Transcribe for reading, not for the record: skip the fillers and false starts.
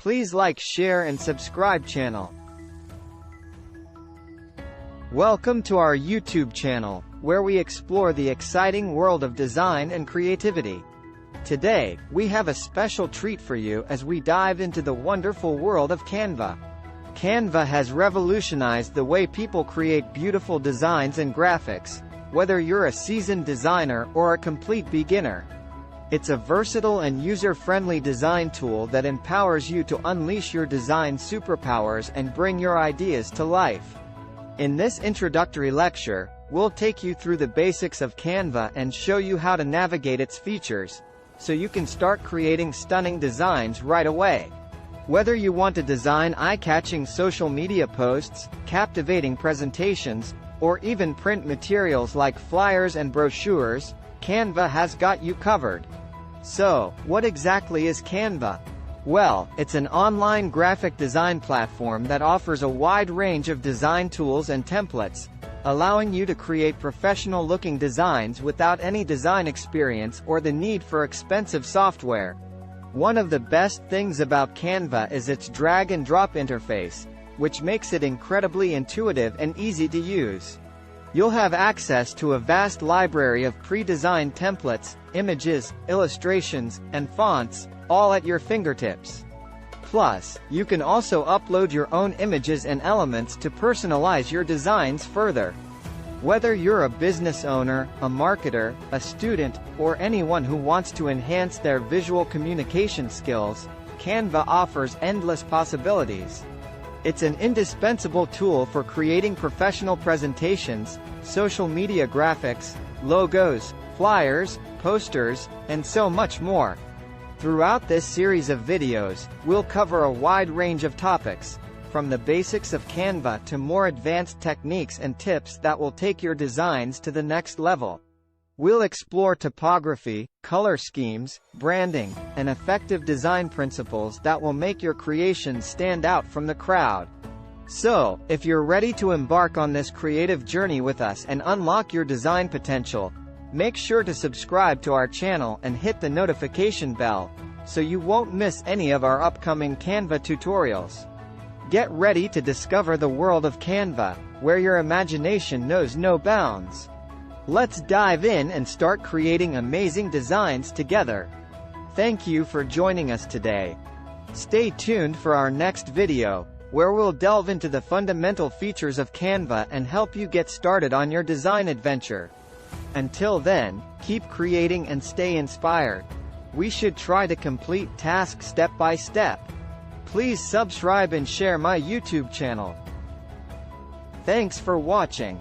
Please like, share and subscribe channel. Welcome to our YouTube channel, where we explore the exciting world of design and creativity. Today, we have a special treat for you as we dive into the wonderful world of Canva. Canva has revolutionized the way people create beautiful designs and graphics, whether you're a seasoned designer or a complete beginner. It's a versatile and user-friendly design tool that empowers you to unleash your design superpowers and bring your ideas to life. In this introductory lecture, we'll take you through the basics of Canva and show you how to navigate its features, so you can start creating stunning designs right away. Whether you want to design eye-catching social media posts, captivating presentations, or even print materials like flyers and brochures, Canva has got you covered. So, what exactly is Canva? Well, it's an online graphic design platform that offers a wide range of design tools and templates, allowing you to create professional-looking designs without any design experience or the need for expensive software. One of the best things about Canva is its drag-and-drop interface, which makes it incredibly intuitive and easy to use. You'll have access to a vast library of pre-designed templates, images, illustrations, and fonts, all at your fingertips. Plus, you can also upload your own images and elements to personalize your designs further. Whether you're a business owner, a marketer, a student, or anyone who wants to enhance their visual communication skills, Canva offers endless possibilities. It's an indispensable tool for creating professional presentations, social media graphics, logos, flyers, posters, and so much more. Throughout this series of videos, we'll cover a wide range of topics, from the basics of Canva to more advanced techniques and tips that will take your designs to the next level. We'll explore typography, color schemes, branding, and effective design principles that will make your creations stand out from the crowd. So, if you're ready to embark on this creative journey with us and unlock your design potential, make sure to subscribe to our channel and hit the notification bell, so you won't miss any of our upcoming Canva tutorials. Get ready to discover the world of Canva, where your imagination knows no bounds. Let's dive in and start creating amazing designs together. Thank you for joining us today. Stay tuned for our next video, where we'll delve into the fundamental features of Canva and help you get started on your design adventure. Until then, keep creating and stay inspired. We should try to complete tasks step by step. Please subscribe and share my YouTube channel. Thanks for watching.